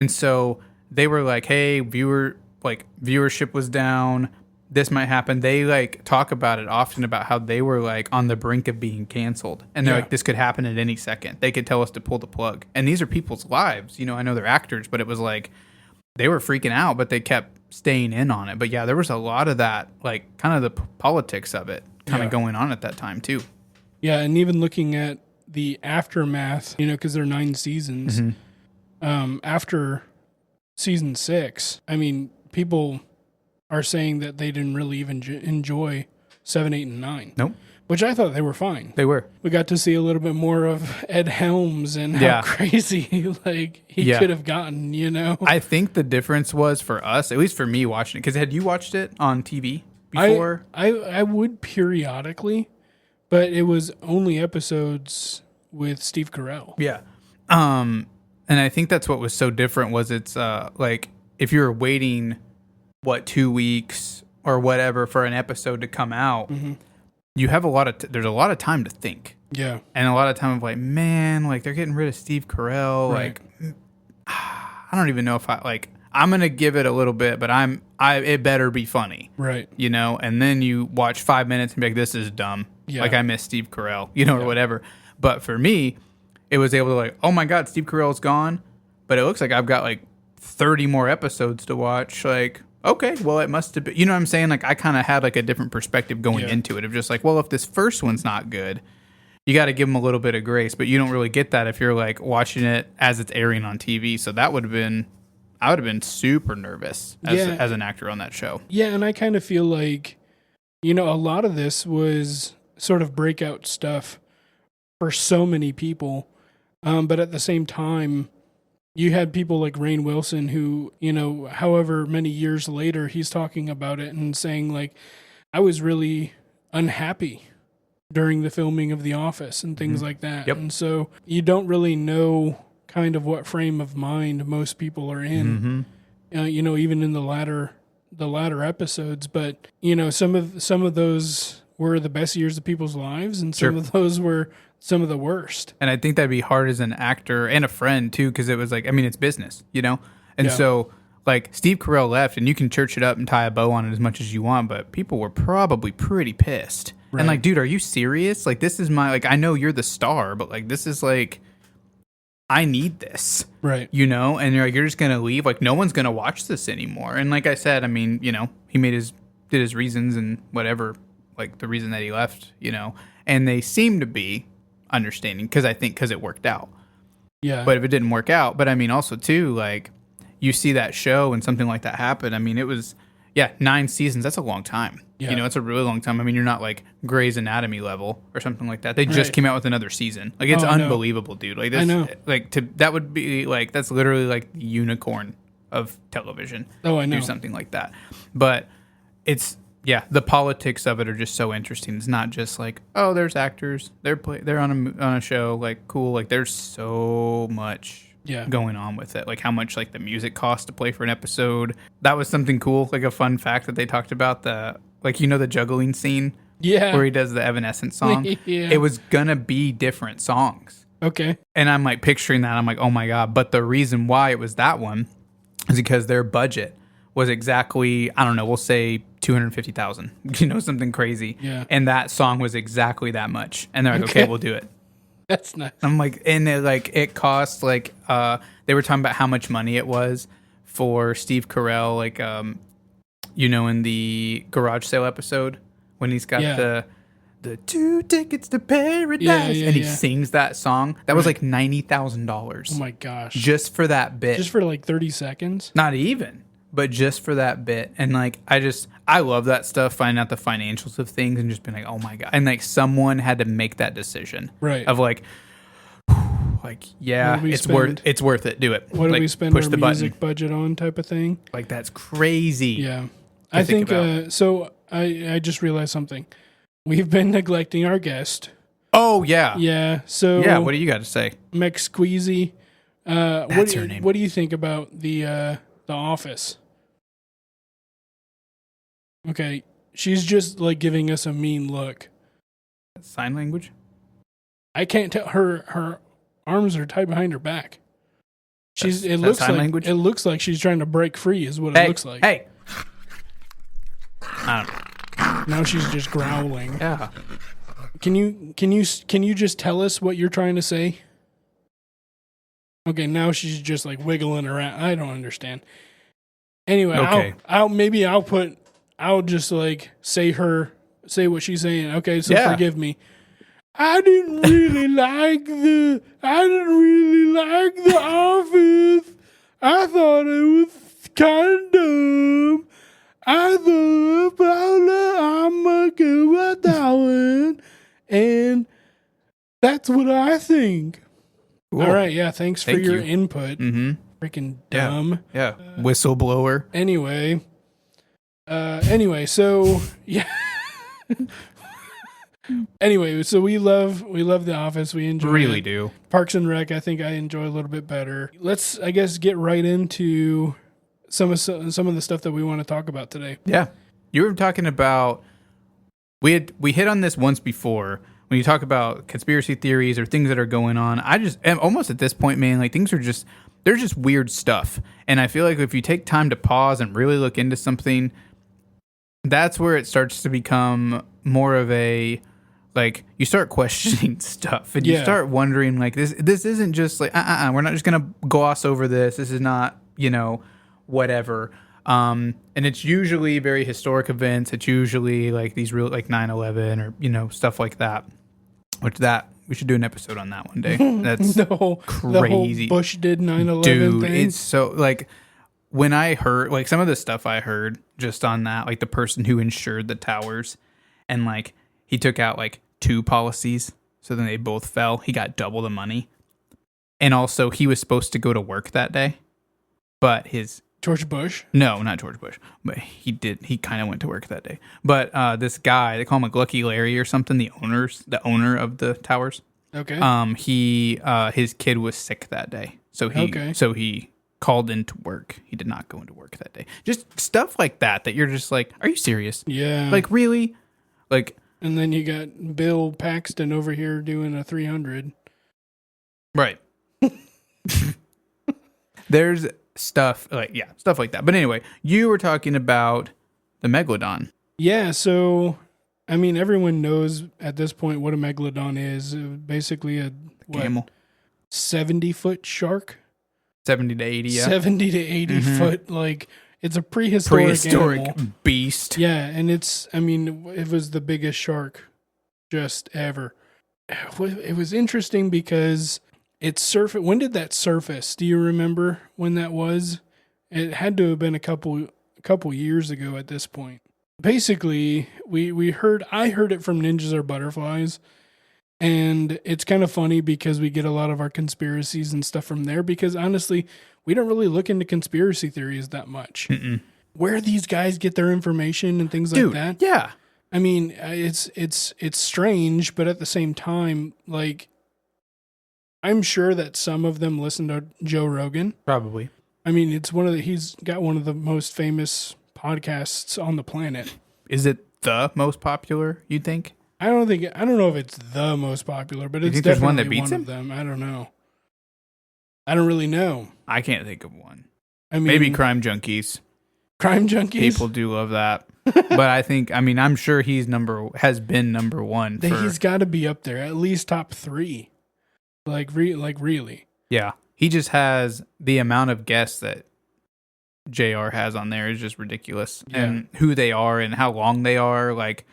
And so they were like, hey, viewership was down. This might happen. They like talk about it often about how they were like on the brink of being canceled. And they're like, this could happen at any second. They could tell us to pull the plug. And these are people's lives. You know, I know they're actors, but it was like they were freaking out, but they kept staying in on it. But yeah, there was a lot of that, like kind of the politics of it kind of going on at that time too. Yeah. And even looking at the aftermath, you know, because there are 9 seasons. After season 6, I mean, people are saying that they didn't really even enjoy 7, 8, and 9. Nope. Which I thought they were fine. They were. We got to see a little bit more of Ed Helms and how crazy he could have gotten, you know? I think the difference was for us, at least for me watching it, because had you watched it on TV before? I would periodically, but it was only episodes with Steve Carell. Yeah. And I think that's what was so different was it's like if you were waiting, 2 weeks or whatever for an episode to come out, you have there's a lot of time to think. Yeah. And a lot of time of like, man, like they're getting rid of Steve Carell. Right. Like, I don't even know if I'm going to give it a little bit, but it better be funny. Right. You know, and then you watch 5 minutes and be like, this is dumb. Yeah. Like I miss Steve Carell, you know, or whatever. But for me, it was able to like, oh my God, Steve Carell's gone. But it looks like I've got like 30 more episodes to watch. Like, okay, well, it must have been, you know what I'm saying? Like I kind of had like a different perspective going into it of just like, well, if this first one's not good, you got to give them a little bit of grace. But you don't really get that if you're like watching it as it's airing on TV. So I would have been super nervous as an actor on that show. Yeah. And I kind of feel like, you know, a lot of this was sort of breakout stuff for so many people. But at the same time, you had people like Rainn Wilson who, you know, however many years later, he's talking about it and saying like, I was really unhappy during the filming of The Office and things like that. Yep. And so you don't really know kind of what frame of mind most people are in, you know, even in the latter episodes. But, you know, some of those were the best years of people's lives and some of those were some of the worst. And I think that'd be hard as an actor and a friend too, because it was like, I mean, it's business, you know? And so like Steve Carell left and you can church it up and tie a bow on it as much as you want, but people were probably pretty pissed. Right. And like, dude, are you serious? Like, this is like, I know you're the star, but like, this is like, I need this. Right. You know? And you're like, you're just going to leave. Like, no one's going to watch this anymore. And like I said, I mean, you know, he did his reasons and whatever, like the reason that he left, you know, and they seem to be understanding because it worked out. Yeah. But if it didn't work out, but I mean also too, like you see that show and something like that happen. I mean, it was 9 seasons. That's a long time. Yeah. You know, it's a really long time. I mean, you're not like Grey's Anatomy level or something like that. They just came out with another season. Like it's unbelievable, dude. Like this, I know. Like that would be like that's literally like the unicorn of television. Oh, I know. Do something like that. But it's the politics of it are just so interesting. It's not just like, oh, there's actors, they're on a show, like cool. Like there's so much going on with it. Like how much like the music costs to play for an episode. That was something cool, like a fun fact that they talked about the juggling scene. Yeah, where he does the Evanescence song. It was gonna be different songs. Okay, and I'm like picturing that. I'm like, oh my God! But the reason why it was that one is because their budget was exactly, I don't know, we'll say $250,000, you know, something crazy. Yeah. And that song was exactly that much. And they're like, okay, we'll do it. That's nice. I'm like, and it cost like, they were talking about how much money it was for Steve Carell, like, you know, in the garage sale episode when he's got the 2 tickets to paradise and he sings that song. That was like $90,000. Oh my gosh. Just for that bit. Just for like 30 seconds? Not even. But just for that bit. And like, I love that stuff, finding out the financials of things and just being like, oh my God. And like someone had to make that decision. Right. Of like, it's worth it. Do it. What do we spend our music budget on type of thing? Like that's crazy. Yeah. I think, so I just realized something. We've been neglecting our guest. Oh yeah. Yeah. So yeah, what do you got to say? McSqueezy. That's her name. What do you think about the Office? Okay, she's just like giving us a mean look. Sign language? I can't tell. Her arms are tied behind her back. sign language. It looks like she's trying to break free. Is what it looks like. Hey. Now she's just growling. Yeah. Can you just tell us what you're trying to say? Okay, now she's just like wiggling around. I don't understand. Anyway, okay. I'll just like say what she's saying. Okay, so forgive me. I didn't really like the Office. I thought it was kind of dumb. I thought Paula, I'm a good one, and that's what I think. Cool. All right, yeah, thanks for your input. Mm-hmm. Freaking dumb. Yeah. Whistleblower. Anyway, so yeah. Anyway, so we love The Office. We enjoy really it. do. Parks and Rec, I think I enjoy a little bit better. Let's, I guess, get right into some of the stuff that we want to talk about today. Yeah, you were talking about we hit on this once before when you talk about conspiracy theories or things that are going on. I just am almost at this point, man. Like things are just there's just weird stuff, and I feel like if you take time to pause and really look into something, that's where it starts to become more of a like you start questioning stuff and you start wondering like this isn't just like we're not just gonna gloss over this. This is not whatever. And it's usually very historic events. It's usually like these real like 9/11 or stuff like that. Which we should do an episode on that one day. That's the whole crazy. The whole Bush did 9/11 Dude, thing. it's so like when I heard like some of the stuff I heard just on that, like the person who insured the towers and like he took out like 2 policies, so then they both fell. He got double the money. And also he was supposed to go to work that day, but George Bush? No, not George Bush. But he kind of went to work that day. But this guy, they call him like Lucky Larry or something, the owner of the towers. Okay. His kid was sick that day. So he called into work. He did not go into work that day. Just stuff like that you're just like, are you serious? Yeah. Like really? Like and then you got Bill Paxton over here doing a 300. Right. There's stuff like that. But anyway, you were talking about the megalodon. Yeah, so I mean everyone knows at this point what a megalodon is. Basically a camel. 70-foot shark. 70 to 80, yeah. 70 to 80 foot, like it's a prehistoric animal. Beast. Yeah, and it was the biggest shark just ever. It was interesting because when did that surface? Do you remember when that was? It had to have been a couple years ago at this point. Basically, I heard it from Ninjas Are Butterflies, and it's kind of funny because we get a lot of our conspiracies and stuff from there because honestly, we don't really look into conspiracy theories that much. Mm-mm. Where these guys get their information and things like that. Yeah. I mean, it's strange, but at the same time, like I'm sure that some of them listen to Joe Rogan. Probably. I mean, he's got one of the most famous podcasts on the planet. Is it the most popular, you think? I don't know if it's the most popular, but it's definitely one that beats one of them. I don't know. I don't really know. I can't think of one. I mean, maybe Crime Junkies. Crime Junkies? People do love that. But I'm sure has been number one. He's got to be up there, at least top 3. Like really. Yeah. He just has the amount of guests that JR has on there is just ridiculous. Yeah. And who they are and how long they are. Like,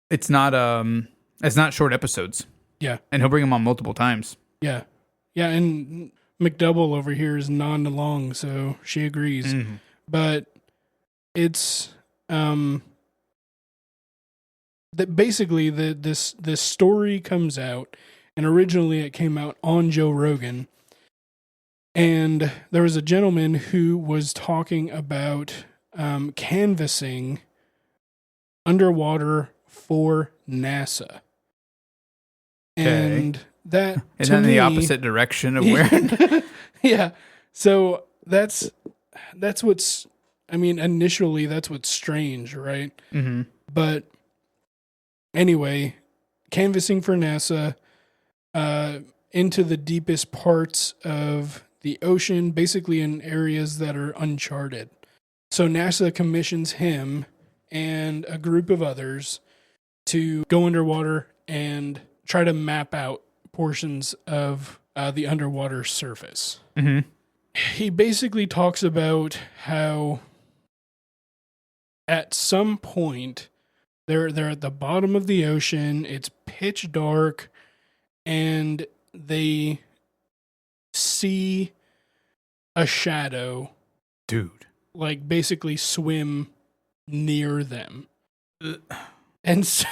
it's not short episodes. Yeah. And he'll bring them on multiple times. Yeah. Yeah. And McDouble over here is non-long, so she agrees. Mm-hmm. But it's, that basically this story comes out, and originally it came out on Joe Rogan. And there was a gentleman who was talking about canvassing underwater for NASA. Okay. And that and then the opposite direction of where yeah. So that's what's initially that's what's strange, right? Mm-hmm. But anyway, canvassing for NASA into the deepest parts of the ocean, basically in areas that are uncharted. So NASA commissions him and a group of others to go underwater and try to map out portions of the underwater surface. Mm-hmm. He basically talks about how at some point they're at the bottom of the ocean, it's pitch dark, and they see a shadow, Dude, like basically swim near them. And so,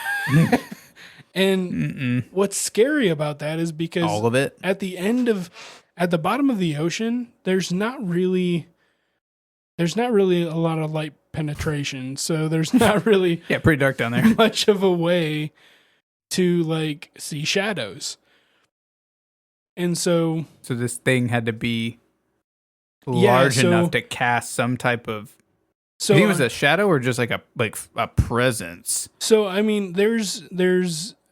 and what's scary about that is because all of it. at the bottom of the ocean, there's not really a lot of light penetration. So there's not really Yeah, pretty dark down there. much of a way to like see shadows. And so this thing had to be large enough to cast some type of. So he was a shadow or just like a presence. So I mean, there's.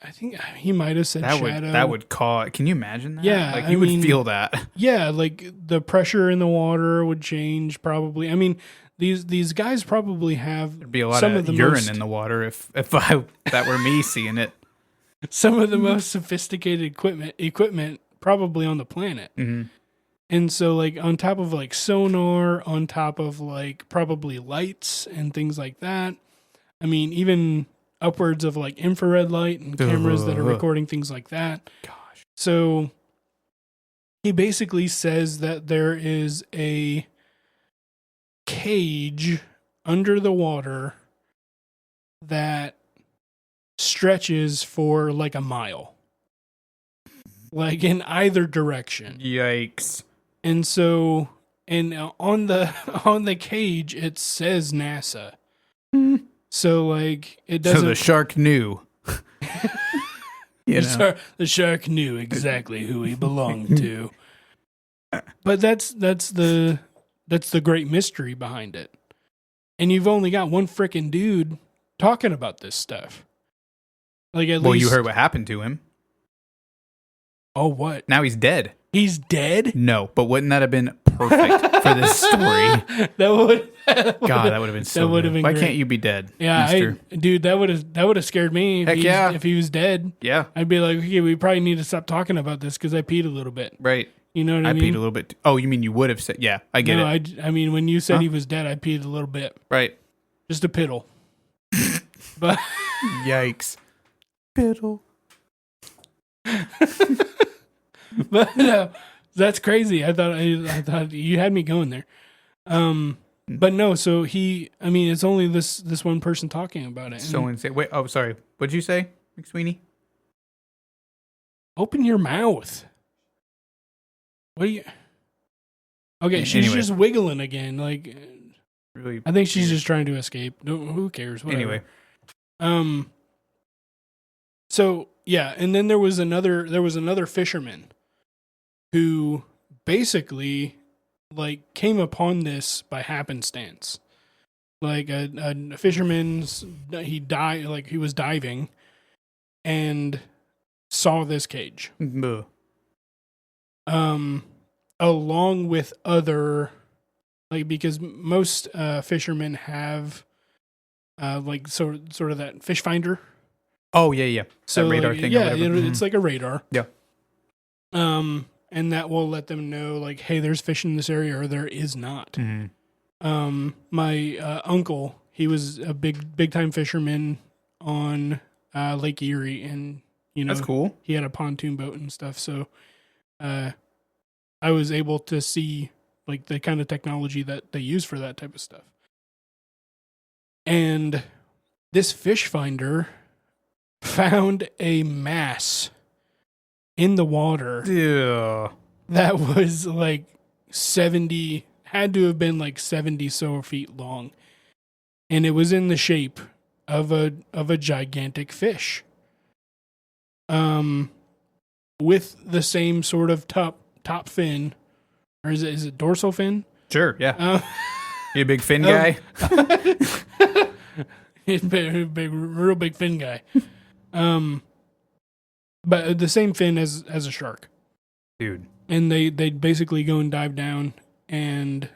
I think he might have said shadow. That would cause. Can you imagine that? Yeah, like you would feel that. Yeah, like the pressure in the water would change. Probably. I mean, these guys probably have. There'd be a lot of urine in the water if that were me seeing it. Some of the most sophisticated equipment probably on the planet. Mm-hmm. And so, like, on top of, like, sonar, on top of, like, probably lights and things like that. I mean, even upwards of, like, infrared light and cameras that are recording things like that. Gosh. So, he basically says that there is a cage under the water that stretches for, like, a mile. Like, in either direction. Yikes. And so, and on the cage, it says NASA. So, like, it doesn't. So the shark knew. The shark knew exactly who he belonged to. But that's the great mystery behind it. And you've only got one frickin' dude talking about this stuff. Like, at least. You heard what happened to him. Oh, what? Now he's dead. He's dead? No, but wouldn't that have been perfect for this story? That would have been so good. Why can't you be dead? Yeah, dude, that would have scared me if he was dead. Yeah. I'd be like, okay, we probably need to stop talking about this because I peed a little bit. Right. You know what I mean? I peed a little bit. Oh, you mean you would have said, yeah, I get it. I mean, when you said he was dead, I peed a little bit. Right. Just a piddle. But yikes. Piddle. But no, that's crazy. I thought you had me going there. But no, so it's only this one person talking about it. So insane. Wait, oh, sorry. What'd you say, McSweeney? Open your mouth. What are you? Okay, she's just wiggling again. Like, really? I think she's just trying to escape. Who cares? Whatever. Anyway. So yeah, and then there was another fisherman who basically like came upon this by happenstance. Like a fisherman, he was diving and saw this cage. Buh. Along with other, like, because most fishermen have like sort of that fish finder. Oh yeah. So that radar like, thing. Yeah, or whatever. it's like a radar. Yeah. And that will let them know, like, hey, there's fish in this area, or there is not. Mm-hmm. My uncle, he was a big time fisherman on Lake Erie, and that's cool. He had a pontoon boat and stuff. So, I was able to see like the kind of technology that they use for that type of stuff. And this fish finder found a mass in the water. Yeah. That was like 70, had to have been like 70 so feet long. And it was in the shape of a gigantic fish. With the same sort of top fin, or is it dorsal fin? Sure, yeah. You a big fin guy? He's a real big fin guy. But the same fin as a shark. Dude. and they'd basically go and dive down and